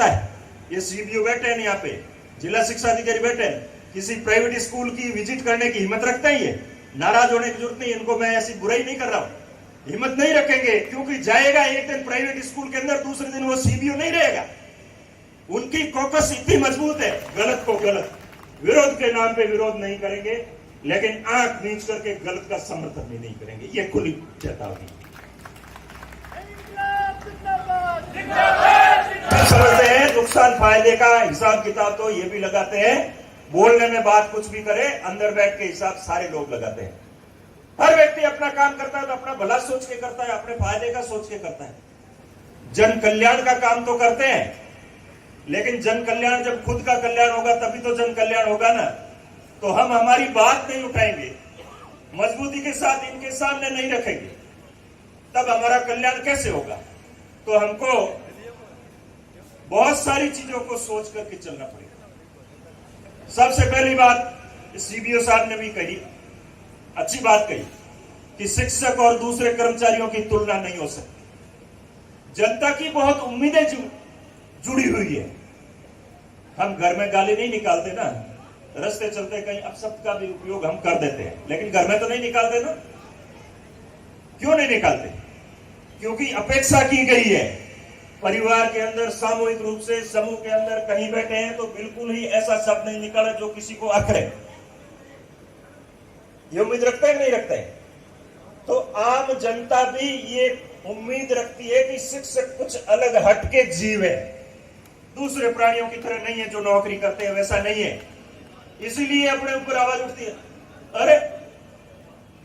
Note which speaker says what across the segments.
Speaker 1: है। ये सीबीओ बैठे हैं यहाँ पे, जिला शिक्षा अधिकारी बैठे हैं, किसी प्राइवेट स्कूल की विजिट करने की हिम्मत रखते हैं? ये नाराज होने की जरूरत नहीं, इनको मैं ऐसी बुराई नहीं कर रहा हूं, हिम्मत नहीं रखेंगे, क्योंकि जाएगा एक दिन प्राइवेट स्कूल के अंदर, दूसरे दिन वो सीबीओ नहीं रहेगा। उनकी कॉकस इतनी मजबूत है, गलत को गलत, विरोध के नाम पे विरोध नहीं करेंगे, लेकिन आंख नीच करके गलत का समर्थन भी नहीं करेंगे। ये खुली चेतावनी। समझते हैं नुकसान फायदे का हिसाब किताब तो ये भी लगाते हैं, बोलने में बात कुछ भी करे, अंदर बैठ के हिसाब सारे लोग लगाते हैं। हर व्यक्ति अपना काम करता है तो अपना भला सोच के करता है, अपने फायदे का सोच के करता है। जन कल्याण का काम तो करते हैं, लेकिन जन कल्याण जब खुद का कल्याण होगा तभी तो जन कल्याण होगा ना। तो हम हमारी बात नहीं उठाएंगे, मजबूती के साथ इनके सामने नहीं रखेंगे, तब हमारा कल्याण कैसे होगा? तो हमको बहुत सारी चीजों को सोच करके चलना पड़ेगा। सबसे पहली बात सीबीओ साहब ने भी कही, अच्छी बात कही, कि शिक्षक और दूसरे कर्मचारियों की तुलना नहीं हो सकती। जनता की बहुत उम्मीदें जुड़ी हुई है। हम घर में गाली नहीं निकालते ना, रास्ते चलते कहीं अपशब्द का भी उपयोग हम कर देते हैं, लेकिन घर में तो नहीं निकालते ना। क्यों नहीं निकालते? क्योंकि अपेक्षा की गई है। परिवार के अंदर सामूहिक रूप से समूह के अंदर कहीं बैठे हैं तो बिल्कुल ही ऐसा शब्द नहीं निकाले जो किसी को अखरे। ये उम्मीद रखता है नहीं रखता है? तो आम जनता भी ये उम्मीद रखती है कि शिक्षक कुछ अलग हटके जीव है, दूसरे प्राणियों की तरह नहीं है जो नौकरी करते हैं, वैसा नहीं है। इसीलिए अपने ऊपर आवाज उठती है, अरे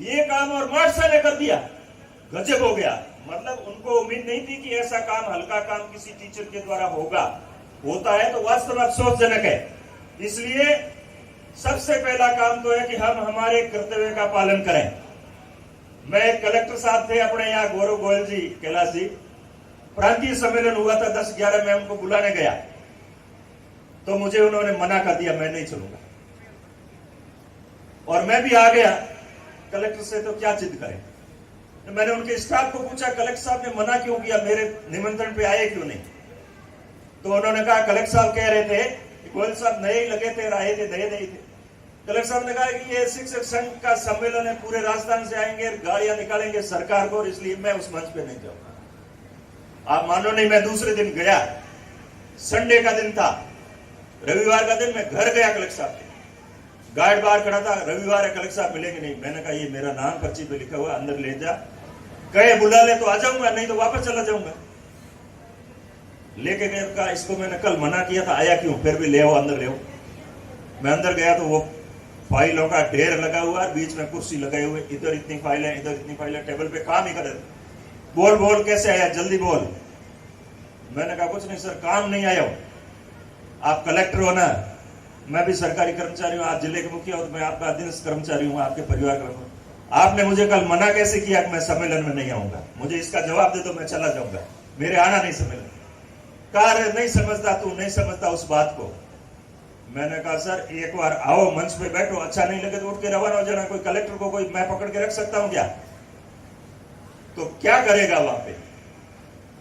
Speaker 1: ये काम और मार्च ने कर दिया, गजब हो गया। मतलब उनको उम्मीद नहीं थी कि ऐसा काम, हल्का काम किसी टीचर के द्वारा होगा, होता है तो वास्तव में अफसोसजनक है। इसलिए सबसे पहला काम तो है कि हम हमारे कर्तव्य का पालन करें। मैं कलेक्टर साहब थे अपने यहाँ, गौरव गोयल जी, कैलाश जी, प्रांतीय सम्मेलन हुआ था 10-11 में, उनको बुलाने गया तो मुझे उन्होंने मना कर दिया, मैं नहीं चलूंगा। और मैं भी आ गया कलेक्टर से, तो क्या जिद करें। तो मैंने उनके स्टाफ को पूछा, कलेक्टर साहब ने मना क्यों किया, मेरे निमंत्रण पे आए क्यों नहीं? तो उन्होंने कहा, कलेक्टर साहब कह रहे थे गोयल साहब नए लगे थे, राहे थे, दे थे। कलेक्टर साहब ने कहा कि ये शिक्षक संघ का सम्मेलन है, पूरे राजस्थान से आएंगे, गाड़ियां निकालेंगे सरकार को, इसलिए मैं उस मंच पे नहीं जाऊंगा। आप मानो नहीं, मैं दूसरे दिन गया, संडे का दिन था, रविवार का दिन, मैं घर गया कलेक्टर साहब के, गार्ड बाहर खड़ा था, रविवार है कलेक्टर साहब मिलेंगे नहीं। मैंने कहा ये मेरा नाम पर्ची पे लिखा हुआ, अंदर ले जा, कहे बुला ले तो आ जाऊंगा, नहीं तो वापस चला जाऊंगा। लेके गए, कहा इसको मैंने कल मना किया था, आया क्यों, फिर भी ले आओ, अंदर ले आओ। मैं अंदर गया तो वो फाइलों का ढेर लगा हुआ, बीच में कुर्सी लगाए हुए, इधर इतनी फाइल है, इधर इतनी फाइल है, टेबल पे काम ही करे। बोल बोल कैसे आया, जल्दी बोल। मैंने कहा कुछ नहीं सर, काम नहीं आया हो, आप कलेक्टर हो ना, मैं भी सरकारी कर्मचारी हूँ, आप जिले के मुखिया हो, तो मैं आपका अधीनस्थ कर्मचारी हूँ, आपके परिवार का। आपने मुझे कल मना कैसे किया कि मैं सम्मेलन में नहीं आऊंगा? मुझे इसका जवाब दे दो, मैं चला जाऊंगा, मेरे आना नहीं सम्मेलन। कार्य नहीं समझता, तू नहीं समझता उस बात को। मैंने कहा सर एक बार आओ, मंच पे बैठो, अच्छा नहीं लगे तो उठ के रवाना हो जाना। कोई कलेक्टर को कोई मैं पकड़ के रख सकता हूं क्या? तो क्या करेगा वहां पे?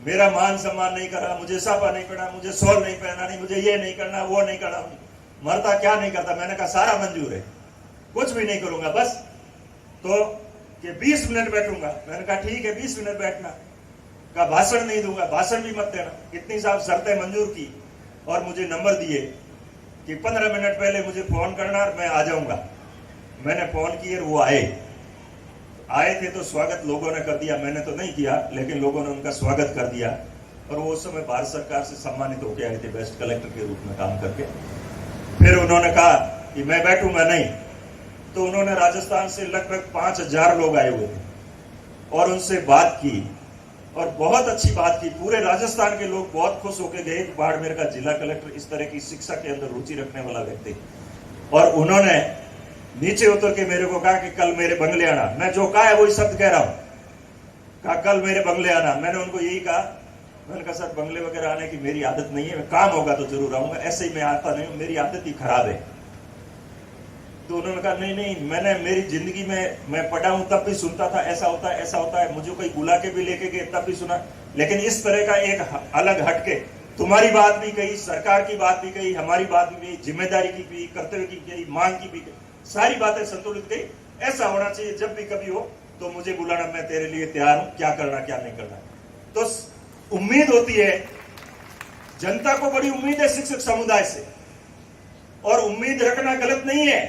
Speaker 1: मेरा मान सम्मान नहीं करा, मुझे साफा नहीं पहना, मुझे शॉल नहीं पहना, नहीं मुझे ये नहीं करना, वो नहीं करना, मरता क्या नहीं करता। मैंने कहा सारा मंजूर है, कुछ भी नहीं करूंगा, बस तो कि 20 मिनट बैठूंगा। मैंने कहा ठीक है 20 मिनट बैठना। कहा भाषण नहीं दूंगा, भाषण भी मत देना। इतनी साहब शर्तें मंजूर की और मुझे नंबर दिए कि 15 मिनट पहले मुझे फोन करना और मैं आ जाऊंगा। मैंने फोन किए, वो आए थे तो स्वागत लोगों ने कर दिया, मैंने तो नहीं किया, लेकिन लोगों ने उनका स्वागत कर दिया। और वो उस समय भारत सरकार से सम्मानित होकर आए थे, बेस्ट कलेक्टर के रूप में काम करके। फिर उन्होंने कहा कि मैं बैठूंगा नहीं, तो उन्होंने राजस्थान से लगभग 5000 लोग आए हुए थे और उनसे बात की और बहुत अच्छी बात की। पूरे राजस्थान के लोग बहुत खुश होकर गए, बाड़मेर का जिला कलेक्टर इस तरह की शिक्षा के अंदर रुचि रखने वाला व्यक्ति। और उन्होंने नीचे उतर के मेरे को कहा कि कल मेरे बंगले आना। मैं जो कहा है वही शब्द कह रहा हूं, कहा कल मेरे बंगले आना। मैंने उनको यही कहा, मैंने कहा सर बंगले वगैरह आने की मेरी आदत नहीं है, काम होगा तो जरूर आऊंगा, ऐसे ही मैं आता नहीं हूं, मेरी आदत ही खराब है। तो उन्होंने कहा नहीं नहीं, मैंने मेरी जिंदगी में मैं पढ़ा हूं तब भी सुनता था, ऐसा होता है ऐसा होता है, मुझे कोई बुला के भी लेके गए तब भी सुना, लेकिन इस तरह का एक अलग हटके तुम्हारी बात भी कही, सरकार की बात भी कही, हमारी बात भी कही, जिम्मेदारी की भी, कर्तव्य की कही, मांग की भी कही, सारी बातें संतुलित कही। ऐसा होना चाहिए, जब भी कभी हो तो मुझे बुलाना, मैं तेरे लिए तैयार हूं, क्या करना क्या नहीं करना। तो उम्मीद होती है, जनता को बड़ी उम्मीद है शिक्षक समुदाय से, और उम्मीद रखना गलत नहीं है।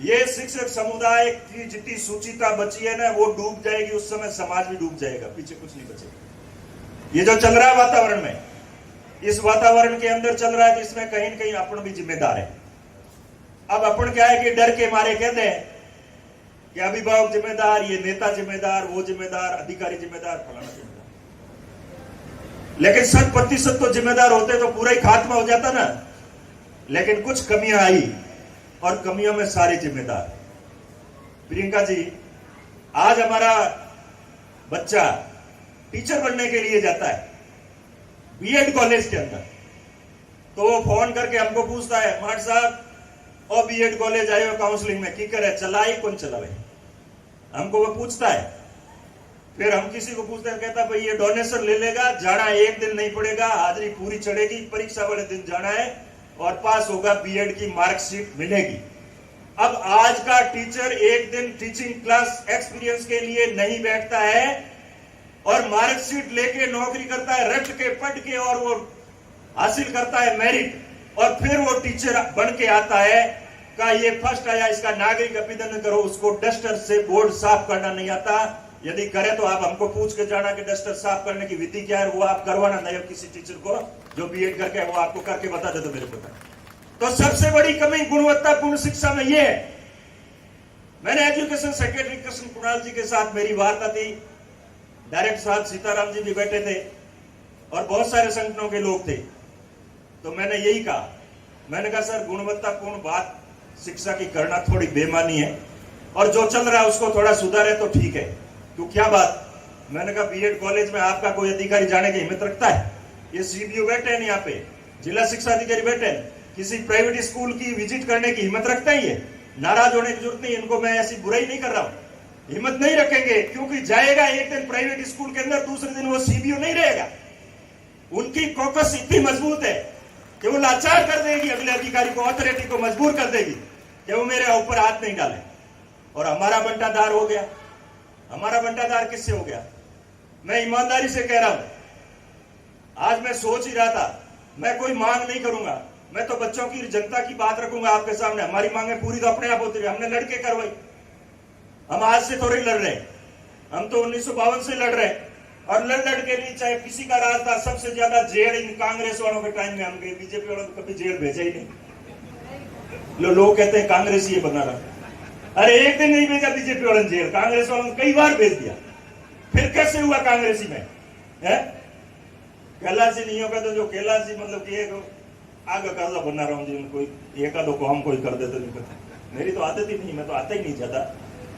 Speaker 1: ये शिक्षक समुदाय की जितनी सुचिता बची है ना, वो डूब जाएगी, उस समय समाज भी डूब जाएगा, पीछे कुछ नहीं बचेगा। ये जो चल रहा है वातावरण में, इस वातावरण के अंदर चल रहा है, तो इसमें कहीं न कहीं अपन भी जिम्मेदार है। अब अपन क्या है कि डर के मारे कहते हैं कि अभिभावक जिम्मेदार, ये नेता जिम्मेदार, वो जिम्मेदार, अधिकारी जिम्मेदार, फलाना जिम्मेदार। लेकिन 100% तो जिम्मेदार होते तो पूरा ही खात्मा हो जाता ना। लेकिन कुछ कमियां आई, और कमियों में सारे जिम्मेदार। प्रियंका जी, आज हमारा बच्चा टीचर बनने के लिए जाता है बीएड कॉलेज के अंदर, तो वो फोन करके हमको पूछता है, माट साहब और बीएड कॉलेज आए हो काउंसलिंग में, की करे चलाई कौन चलावे, हमको वो पूछता है। फिर हम किसी को पूछते हैं, कहता भाई ये डोनेशन ले लेगा, जाना एक दिन नहीं पड़ेगा, हाजिरी पूरी चढ़ेगी, परीक्षा वाले दिन जाना है और पास होगा, बीएड की मार्कशीट मिलेगी। अब आज का टीचर एक दिन टीचिंग क्लास एक्सपीरियंस के लिए नहीं बैठता है और मार्कशीट लेके नौकरी करता है, रट के पढ़ के, और वो हासिल करता है मेरिट, और फिर वो टीचर बन के आता है, का ये फर्स्ट आया, इसका नागरिक अभिनंदन करो। उसको डस्टर से बोर्ड साफ करना नहीं आता, यदि करे तो आप हमको पूछ के जाना कि डस्टर साफ करने की विधि क्या है, वो आप करवाना, नहीं किसी टीचर को जो बीएड करके वो आपको करके बता दे तो मेरे को। तो सबसे बड़ी कमी गुणवत्तापूर्ण शिक्षा में ये है। मैंने एजुकेशन सेक्रेटरी कृष्ण कुणाल जी के साथ मेरी वार्ता थी, डायरेक्टर साहब सीताराम जी भी बैठे थे और बहुत सारे संगठनों के लोग थे। तो मैंने यही कहा, मैंने कहा सर, गुणवत्तापूर्ण बात शिक्षा की करना थोड़ी बेईमानी है, और जो चल रहा है उसको थोड़ा सुधारे तो ठीक है। तो क्या बात, मैंने कहा बीएड कॉलेज में आपका कोई अधिकारी जाने की हिम्मत रखता है? ये सीबीओ बैठे हैं यहाँ पे, जिला शिक्षा अधिकारी बैठे हैं, किसी प्राइवेट स्कूल की विजिट करने की हिम्मत रखता है? ये नाराज होने की जरूरत नहीं, इनको मैं ऐसी बुराई नहीं कर रहा हूं, हिम्मत नहीं रखेंगे, क्योंकि जाएगा एक दिन प्राइवेट स्कूल के अंदर, दूसरे दिन वो सीबीओ नहीं रहेगा। उनकी कॉकस इतनी मजबूत है कि वो लाचार कर देगी अगले अधिकारी को, अथॉरिटी को मजबूर कर देगी कि वो मेरे ऊपर हाथ नहीं डाले। और हमारा बंटाधार हो गया। हमारा बंटाधार किससे हो गया? मैं ईमानदारी से कह रहा हूं, आज मैं सोच ही रहा था, मैं कोई मांग नहीं करूंगा, मैं तो बच्चों की, जनता की बात रखूंगा आपके सामने। हमारी मांगे पूरी तो अपने आप होती रही, हमने लड़के करवाई, हम आज से थोड़ी लड़ रहे, हम तो 1952 से लड़ रहे, और लड़ के लिए चाहे किसी का राज था। सबसे ज्यादा जेल इन कांग्रेस वालों के टाइम में हम गए, बीजेपी वालों को कभी जेल भेजा ही नहीं। लोग कहते हैं कांग्रेस ये बना रहा, अरे एक दिन नहीं भेजा बीजेपी वालों ने जेल, कांग्रेस वालों ने कई बार भेज दिया। फिर कैसे हुआ कांग्रेसी में है? कैलाश जी नहीं होगा तो जो कैलाश जी मतलब कि आगे कर्जा बना रहा हूँ जी, कोई एक आधो को हम कोई कर देते नहीं पता। मेरी तो आदत ही नहीं, मैं तो आता ही नहीं चाहता।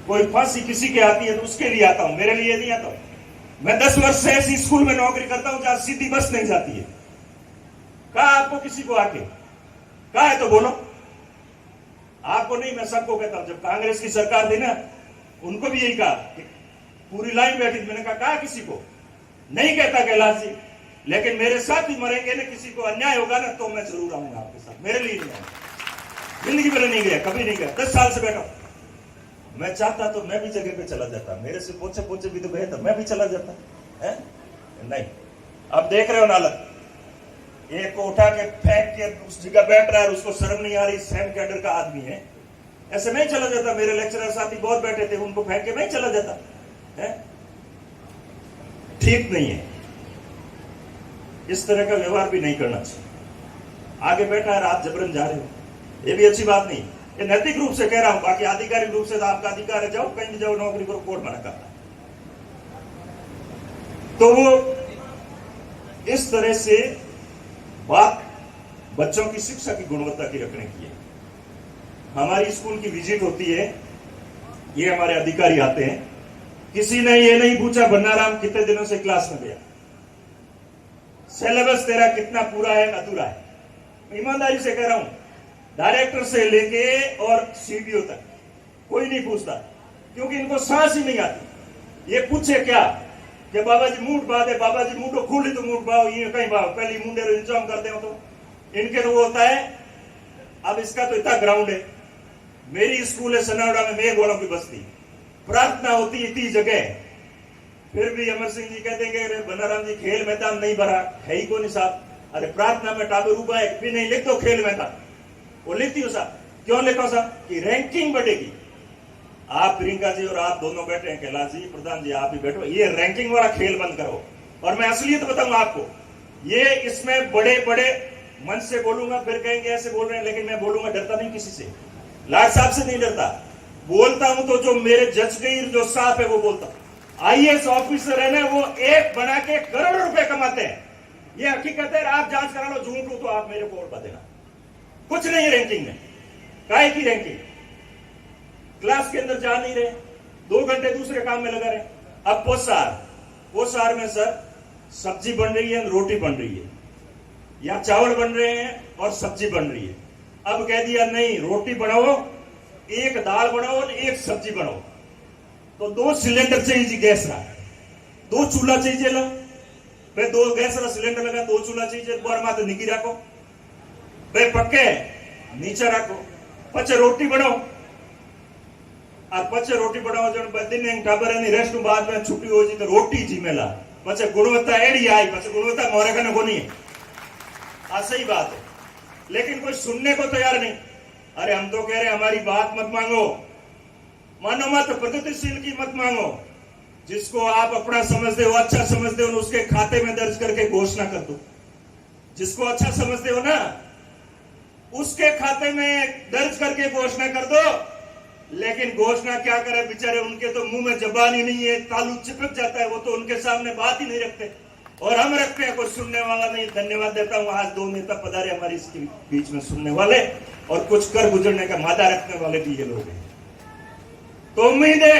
Speaker 1: कोई फांसी किसी के आती है तो उसके लिए आता हूँ, मेरे लिए नहीं आता हूँ। मैं 10 वर्ष से ऐसी स्कूल में नौकरी करता हूँ जहां सीधी बस नहीं जाती है। कहा आपको किसी को आके कहा है तो बोलो, आपको नहीं, मैं सबको कहता हूं। जब कांग्रेस की सरकार थी ना, उनको भी यही कहा, पूरी लाइन बैठी, मैंने कहा किसी को नहीं कहता कैलाश जी, लेकिन मेरे साथ ही मरेंगे ना, किसी को अन्याय होगा ना तो मैं जरूर आऊंगा आपके साथ। मेरे लिए नहीं आऊंगा, जिंदगी भर नहीं गया, कभी नहीं गया, 10 साल से बैठा। मैं चाहता तो मैं भी जगह पे चला जाता, मेरे से पोछे भी तो बेहतर, मैं भी चला जाता है? नहीं। अब देख रहे हो नालक, एक को उठा के फेंक के उस जगह बैठ रहा है, उसको शर्म नहीं आ रही, सैम कैडर का आदमी है, ऐसे नहीं चला जाता। मेरे लेक्चरर साथी बहुत बैठे थे, उनको फेंक के नहीं चला जाता है? ठीक नहीं है, इस तरह का व्यवहार भी नहीं करना चाहिए। आगे बैठा है, आप जबरन जा रहे हो, ये भी अच्छी बात नहीं। ये नैतिक रूप से कह रहा हूं, बाकी आधिकारिक रूप से तो आपका अधिकार है, जाओ कहीं भी जाओ, नौकरी करो, कोर्ट मना करता। तो वो इस तरह से बात बच्चों की शिक्षा की गुणवत्ता की रखने की है। हमारी स्कूल की विजिट होती है, ये हमारे अधिकारी आते हैं, किसी ने ये नहीं पूछा बन्नाराम कितने दिनों से क्लास में गया, सिलेबस तेरा कितना पूरा है अधूरा है। ईमानदारी से कह रहा हूं, डायरेक्टर से लेके और सीडीओ तक कोई नहीं पूछता, क्योंकि इनको सांस ही नहीं आती। ये पूछे क्या कि बाबा जी मूड बात है, बाबा जी मूडो खुली तो मूड बाओ, ये कहीं बाओ पहले मुंडे इंतजाम कर दे। तो इनके तो वो होता है। अब इसका तो इतना ग्राउंड है, मेरी स्कूल है सनावड़ा में, मेघवालों की बस्ती, प्रार्थना होती है इतनी जगह, फिर भी अमर सिंह जी कहते हैं कि बनाराम जी खेल मैदान नहीं भरा है ही को नहीं साहब। अरे प्रार्थना में टाबर रूपा एक भी नहीं लिख दो खेल मैदान, वो लिखती हो साहब। क्यों लिखो साहब? कि रैंकिंग बढ़ेगी। आप प्रियंका जी और आप दोनों बैठे हैं, कैलाश जी, प्रधान जी, आप ही बैठो, ये रैंकिंग वाला खेल बंद करो। और मैं असलियत बताऊंगा आपको, ये इसमें बड़े बड़े मन से बोलूंगा, फिर कहेंगे ऐसे बोल रहे हैं, लेकिन मैं बोलूंगा, डरता नहीं किसी से, लाड साहब से नहीं डरता। बोलता हूं तो जो मेरे जज गई जो साफ है वो बोलता हूं। आईएएस ऑफिसर है ना, वो एक बना के करोड़ों रुपए कमाते हैं, ये हकीकत है। आप जांच करा लो, झूठ हो तो आप मेरे को और बता देना। कुछ नहीं रैंकिंग में, काहे की रैंकिंग? क्लास के अंदर जा नहीं रहे, 2 घंटे दूसरे काम में लगा रहे। अब पोसार में सर सब्जी बन रही है, रोटी बन रही है, या चावल बन रहे हैं और सब्जी बन रही है। अब कह दिया नहीं, रोटी बनाओ, एक दाल बनाओ और एक सब्जी बनाओ, तो 2 सिलेंडर चाहिए जी, गैस का 2 चूल्हा चाहिए ला, भाई 2 गैस का सिलेंडर लगा, 2 चूल्हा चाहिए, बोर माते निकी रखो भाई, पक्के नीचे रखो, पचे रोटी बनाओ। और पचे रोटी बनाओ जो दिन टाबर रेस्ट बाद में छुट्टी हो जी तो रोटी जीमेला, पचे गुणवत्ता एड़ी आई, पचे गुणवत्ता मोरे का को नहीं है। सही बात है, लेकिन कोई सुनने को तैयार नहीं। अरे हम तो कह रहे हमारी बात मत मांगो, मानो मत, प्रगतिशील की मत मांगो, जिसको आप अपना समझते हो, अच्छा समझते हो, उसके खाते में दर्ज करके घोषणा कर दो। जिसको अच्छा समझते हो ना, उसके खाते में दर्ज करके घोषणा कर दो। लेकिन घोषणा क्या करे बेचारे, उनके तो मुंह में जबान ही नहीं है, तालू चिपक जाता है, वो तो उनके सामने बात ही नहीं रखते, और हम रखते हैं, कोई सुनने वाला नहीं। धन्यवाद देता हूं, आज 2 नेता पधारे हमारी इसके बीच में, सुनने वाले और कुछ कर गुजरने का मादा रखने वाले भी ये लोग हैं। तो उम्मीद है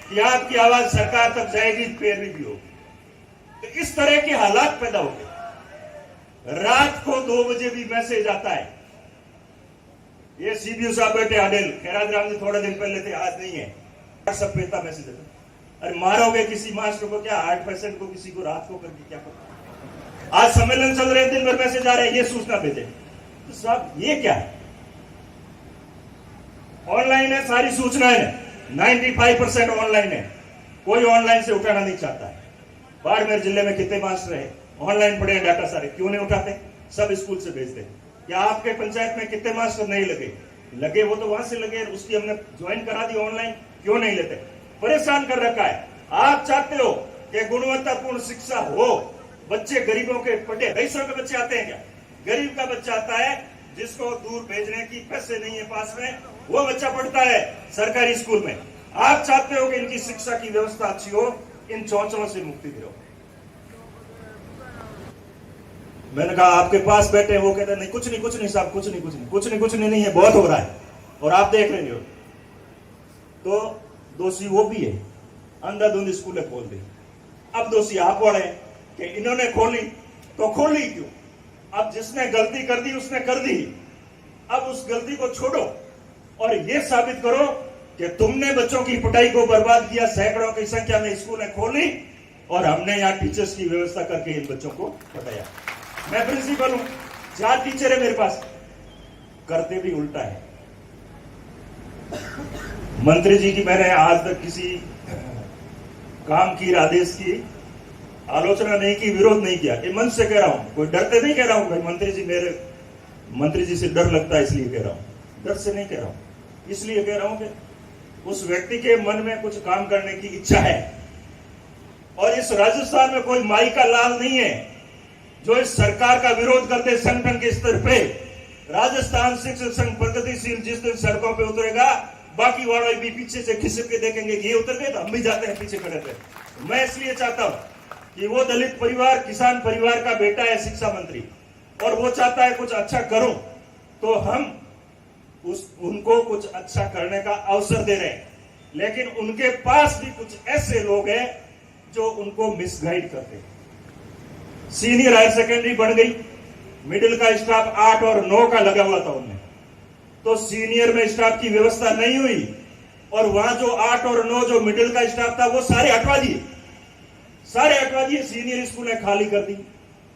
Speaker 1: कि आपकी आवाज सरकार तक जाएगी, पैरवी भी होगी। तो इस तरह के हालात पैदा हो गए। रात को 2 बजे भी मैसेज आता है, ये सीबीओ साहब बैठे आडेल, खैराज राम जी थोड़े दिन पहले थे, आज नहीं है, सब पेता मैसेज आता। अरे मारोगे किसी मास्टर को क्या, 8% को किसी को रात को करके क्या करो? आज सम्मेलन चल रहे, दिन भर मैसेज आ रहे हैं, ये सूचना भेजे। तो साहब ये क्या है? ऑनलाइन है, सारी सूचनाएं 95% ऑनलाइन है, कोई ऑनलाइन से उठाना नहीं चाहता है। बाड़मेर जिले में कितने मास्टर है ऑनलाइन पढ़े डाटा सारे, क्यों नहीं उठाते? सब स्कूल से भेजते। या आपके पंचायत में कितने मास्टर नहीं लगे, वो तो वहां से लगे, उसकी हमने ज्वाइन करा दी ऑनलाइन, क्यों नहीं लेते? परेशान कर रखा है। आप चाहते हो कि गुणवत्तापूर्ण शिक्षा हो, बच्चे गरीबों के पढ़े, रईसों के बच्चे आते हैं क्या? गरीब का बच्चा आता है, जिसको दूर भेजने की पैसे नहीं है पास में, वो बच्चा पढ़ता है सरकारी स्कूल में। आप चाहते हो कि इनकी शिक्षा की व्यवस्था अच्छी हो, इन चौंचों से मुक्ति दिलाओ। मैंने कहा आपके पास बैठे हैं, वो कहते हैं नहीं कुछ नहीं साहब, कुछ नहीं है, बहुत हो रहा है, और आप देख रहे हो। तो दोषी वो भी है, अंधाधुंध स्कूलें खोल दी। अब दोषी आप वाले कि इन्होंने खोली तो खोली क्यों? अब जिसने गलती कर दी उसने कर दी, अब उस गलती को छोड़ो और ये साबित करो कि तुमने बच्चों की पढ़ाई को बर्बाद किया, सैकड़ों की संख्या में स्कूलें खोली और हमने यहाँ टीचर्स की व्यवस्था करके इन बच्चों को पढ़ाया। मैं प्रिंसिपल हूं, 4 टीचर है मेरे पास, करते भी उल्टा है। मंत्री जी की मैंने आज तक किसी काम की, आदेश की आलोचना नहीं की, विरोध नहीं किया, ये मन से कह रहा हूं, कोई डरते नहीं कह रहा हूं भाई मंत्री जी से डर लगता है इसलिए कह रहा हूं, डर से नहीं कह रहा हूं, इसलिए कह रहा हूं कि उस व्यक्ति के मन में कुछ काम करने की इच्छा है। और इस राजस्थान में कोई माई का लाल नहीं है जो इस सरकार का विरोध करते संगठन के स्तर पे। राजस्थान शिक्षक संघ प्रगतिशील जिस दिन सड़कों पे उतरेगा, बाकी वाले भी पीछे से खिसक के देखेंगे ये उतर गए तो हम भी जाते हैं पीछे खड़े थे। मैं इसलिए चाहता हूं कि वो दलित परिवार, किसान परिवार का बेटा है शिक्षा मंत्री, और वो चाहता है कुछ अच्छा करूं, तो हम उनको कुछ अच्छा करने का अवसर दे रहे हैं। लेकिन उनके पास भी कुछ ऐसे लोग हैं जो उनको मिसगाइड करते हैं। सीनियर हायर सेकेंडरी बढ़ गई, मिडिल का स्टाफ 8 और 9 का लगा हुआ था उनमें, तो सीनियर में स्टाफ की व्यवस्था नहीं हुई, और वहां जो 8 और 9 जो मिडिल का स्टाफ था वो सारे हटवा दिए, सारे हटवा दिए, सीनियर स्कूल है खाली कर दी।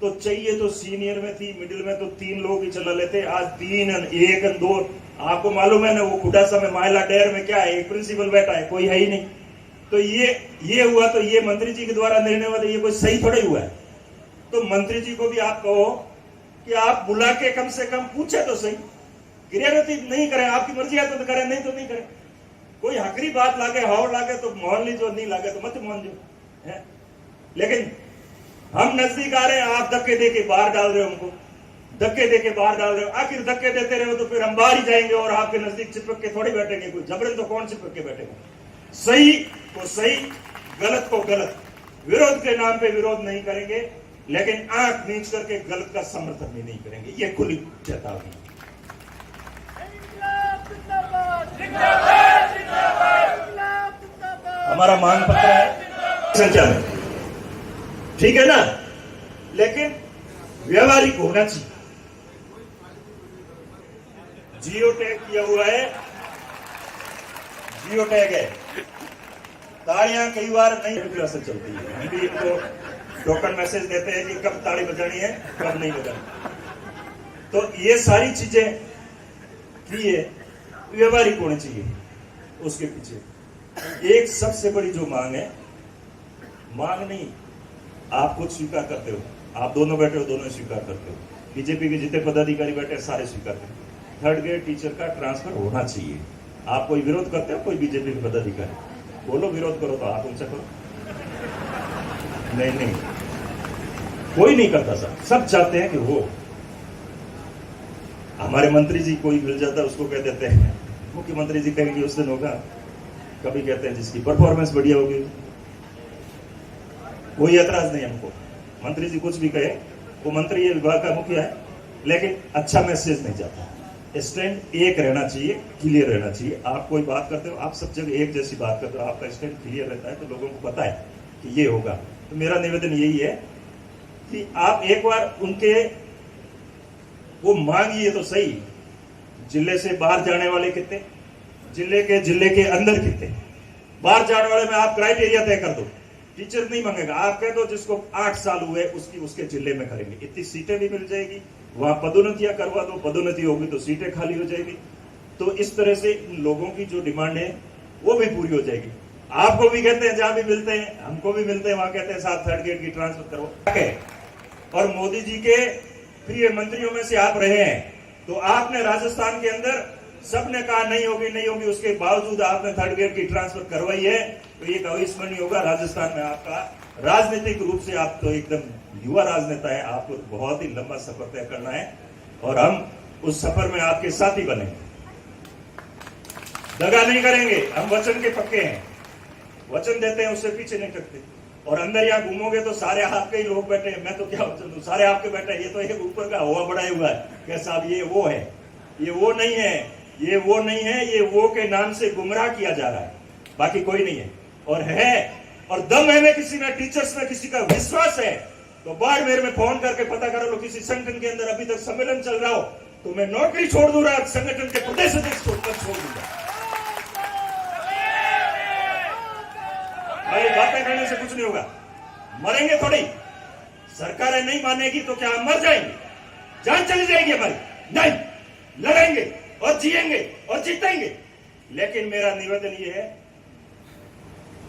Speaker 1: तो चाहिए तो सीनियर में थी, मिडिल में तो 3 लोग ही चला लेते, आज 3 1 2। आपको मालूम है ना वो खुडासा में मायला डेर में क्या है, एक प्रिंसिपल बैठा है, कोई है ही नहीं। तो ये हुआ, तो ये मंत्री जी के द्वारा निर्णय हुआ, तो ये कोई सही थोड़ा हुआ है। तो मंत्री जी को भी आप कहो कि आप बुला के कम से कम पूछे तो सही, क्रियान्वित नहीं करें, आपकी मर्जी है तो करें, नहीं तो नहीं करें। कोई हकरी बात लागे, हाव लागे तो मोहन लीजो, नहीं लागे तो मत मोहन जो है। लेकिन हम नजदीक आ रहे हैं, आप धक्के दे के बाहर डाल रहे हो, हमको धक्के दे के बाहर डाल रहे हो। आखिर धक्के देते रहे हो तो फिर हम बाहर ही जाएंगे और आपके नजदीक चिपक के थोड़ी बैठेंगे, कोई जबरन तो कौन चिपक के बैठेगा। सही को सही, गलत को गलत, विरोध के नाम पे विरोध नहीं करेंगे, लेकिन आंख नीच करके गलत का समर्थन भी नहीं करेंगे, ये खुली चेतावनी। हमारा मांग पत्र है संख्या में, ठीक है ना, लेकिन व्यवहारिक होना चाहिए। जियो टैग किया हुआ है, जियो टैग है, तालियां कई बार नहीं असर चलती है। हम भी इनको टोकन मैसेज देते हैं कि कब ताली बजानी है, कब नहीं बजानी। तो ये सारी चीजें की है, व्यवहारिक होनी चाहिए। उसके पीछे एक सबसे बड़ी जो मांग है, मांग नहीं, आप खुद स्वीकार करते हो, आप दोनों बैठे हो, दोनों स्वीकार करते हो, बीजेपी के जितने पदाधिकारी बैठे सारे स्वीकार करते हो, 3rd ग्रेड टीचर का ट्रांसफर होना चाहिए। आप कोई विरोध करते हो, कोई बीजेपी के पदाधिकारी बोलो विरोध करो तो आप उनसे करो, नहीं कोई नहीं करता सर, सब चाहते हैं कि हो। हमारे मंत्री जी कोई मिल जाता है उसको कह देते हैं मुख्यमंत्री जी कहेंगे उस दिन होगा, कभी कहते हैं जिसकी परफॉर्मेंस बढ़िया होगी। कोई एतराज नहीं हमको, मंत्री जी कुछ भी कहे, वो मंत्री ये विभाग का मुखिया है, लेकिन अच्छा मैसेज नहीं जाता। स्टैंड एक रहना चाहिए, क्लियर रहना चाहिए। आप कोई बात करते हो, आप सब जगह एक जैसी बात करते हो, आपका स्टैंड क्लियर रहता है तो लोगों को पता है कि ये होगा। तो मेरा निवेदन यही है कि आप एक बार उनके वो मांगिए तो सही, जिले से बाहर जाने वाले कितने, जिले के अंदर कितने, बाहर जाने वाले में आप क्राइटेरिया तय कर दो। टीचर नहीं मांगेगा, आप कह दो जिसको 8 साल हुए उसके जिले में करेंगे, इतनी सीटें भी मिल जाएगी, वहां पदोन्नतियां करवा दो, पदोन्नति होगी तो सीटें खाली हो जाएगी। तो इस तरह से लोगों की जो डिमांड है वो भी पूरी हो जाएगी। आपको भी कहते हैं, जहां भी मिलते हैं, हमको भी मिलते हैं, वहां कहते हैं साहब 3rd ग्रेड की ट्रांसफर करो। और मोदी जी के प्रिय मंत्रियों में से आप रहे हैं, तो आपने राजस्थान के अंदर सबने कहा नहीं होगी, उसके बावजूद आपने 3rd ग्रेड की ट्रांसफर करवाई है, तो ये अविस्मरणीय होगा। राजस्थान में आपका राजनीतिक रूप से आप तो एकदम युवा राजनेता है, आपको बहुत ही लंबा सफर तय करना है और हम उस सफर में आपके साथी बनेंगे, दगा नहीं करेंगे। हम वचन के पक्के हैं, वचन देते हैं उससे पीछे नहीं करते। और अंदर यहाँ घूमोगे तो सारे आपके ही लोग बैठे हैं, मैं तो क्या वचन दूं, सारे आपके बैठे हैं। ये तो एक ऊपर का हवा बढ़ाया हुआ है क्या साहब, ये वो है, ये वो नहीं है, ये वो नहीं है, ये वो के नाम से गुमराह किया जा रहा है, बाकी कोई नहीं है। और दम है में किसी में, टीचर्स में किसी का विश्वास है तो बाड़मेर में फोन करके पता करो लो, किसी संगठन के अंदर अभी तक सम्मेलन चल रहा हो तो मैं नौकरी छोड़ दूंगा, संगठन के प्रदेश अध्यक्ष छोड़ दूंगा। भाई बातें करने से कुछ नहीं होगा, मरेंगे थोड़ी। सरकारें नहीं मानेगी तो क्या हम मर जाएंगे, जान चली जाएगी हमारी? नहीं, लड़ेंगे और जिएंगे और जीतेंगे। लेकिन मेरा निवेदन ये है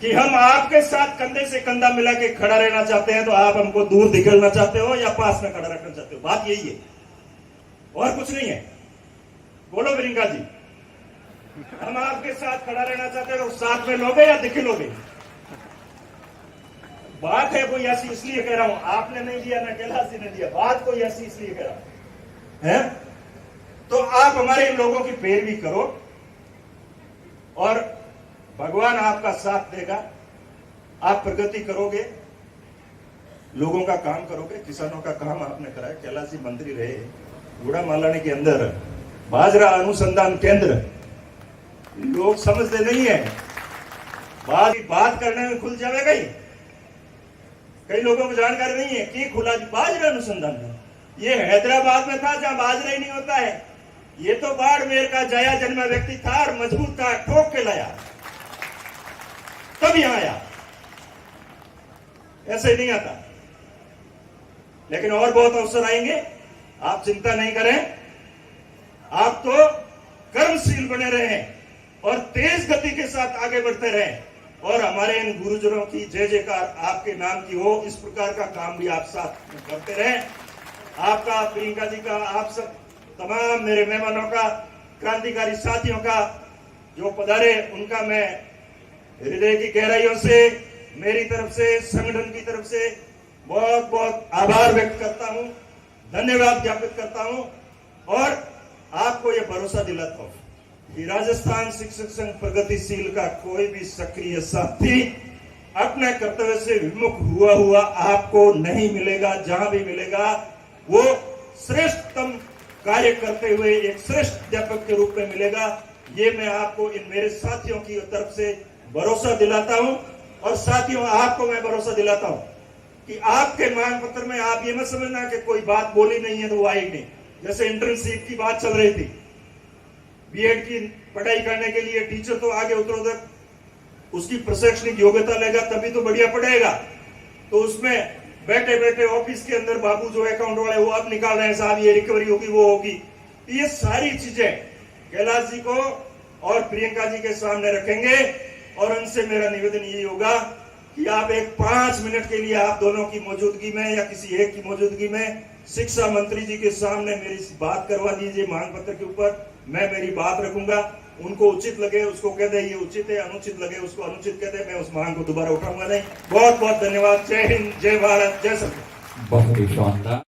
Speaker 1: कि हम आपके साथ कंधे से कंधा मिला के खड़ा रहना चाहते हैं, तो आप हमको दूर दिखलना चाहते हो या पास में खड़ा रखना चाहते हो, बात यही है और कुछ नहीं है। बोलो प्रियंका जी, हम आपके साथ खड़ा रहना चाहते हो, साथ में लोगे या दिखलोगे? बात है कोई ऐसी, इसलिए कह रहा हूं, आपने नहीं लिया ना कैलाश ने लिया, बात कोई ऐसी इसलिए कह रहा हूं है। तो आप हमारे इन लोगों की पैरवी करो और भगवान आपका साथ देगा, आप प्रगति करोगे, लोगों का काम करोगे। किसानों का काम आपने कराया, कैलाश जी मंत्री रहे, गुड़ामालानी के अंदर बाजरा अनुसंधान केंद्र, लोग समझते नहीं है, बात करने में खुल जाएगा ही। कई लोगों को जानकारी नहीं है कि खुला बाजरा अनुसंधान, ये हैदराबाद में था जहां बाजरा ही नहीं होता है। ये तो बाड़मेर का जया जन्मा व्यक्ति था और मजबूत था, ठोक के लाया, तब यहां आया। ऐसे नहीं आता। लेकिन और बहुत अवसर आएंगे, आप चिंता नहीं करें। आप तो कर्मशील बने रहें और तेज गति के साथ आगे बढ़ते रहें और हमारे इन गुरुजनों की जय जयकार आपके नाम की हो। इस प्रकार का काम भी आप साथ में करते रहें। आपका, प्रियंका जी का, आप सब तमाम मेरे मेहमानों का, क्रांतिकारी साथियों का जो पधारे, उनका मैं हृदय की गहराइयों से, मेरी तरफ से, संगठन की तरफ से बहुत बहुत आभार व्यक्त करता हूं, धन्यवाद ज्ञापित करता हूं और आपको यह भरोसा दिलाता हूं कि राजस्थान शिक्षक संघ प्रगतिशील का कोई भी सक्रिय साथी अपने कर्तव्य से विमुख हुआ आपको नहीं मिलेगा। जहां भी मिलेगा वो श्रेष्ठतम कार्य करते हुए एक श्रेष्ठ अध्यापक के रूप में मिलेगा। ये मैं आपको, इन मेरे साथियों की तरफ से भरोसा दिलाता हूं। और साथियों, आपको मैं भरोसा दिलाता हूं कि आपके मांग पत्र में आप ये मत समझना कि कोई बात बोली नहीं है तो वो आएगी नहीं। जैसे इंटर्नशिप की बात चल रही थी, बीएड की पढ़ाई करने के लिए टीचर तो आगे उतरो तक उसकी प्रशैक्षणिक योग्यता लेगा तभी तो बढ़िया पढ़ेगा। तो उसमें बैठे बैठे ऑफिस के अंदर बाबू जो अकाउंट वाले वो अब निकाल रहे हैं, साहब ये रिकवरी होगी, वो होगी। ये सारी चीजें कैलाश जी को और प्रियंका जी के सामने रखेंगे और उनसे मेरा निवेदन यही होगा कि आप एक 5 मिनट के लिए आप दोनों की मौजूदगी में या किसी एक की मौजूदगी में शिक्षा मंत्री जी के सामने मेरी बात करवा दीजिए मांग पत्र के ऊपर। मैं मेरी बात रखूंगा, उनको उचित लगे उसको कह दे ये उचित है, अनुचित लगे उसको अनुचित कह दे, मैं उस मांग को दोबारा उठाऊंगा नहीं। बहुत बहुत धन्यवाद। जय हिंद, जय भारत, जय सरकार।
Speaker 2: बहुत ही शानदार।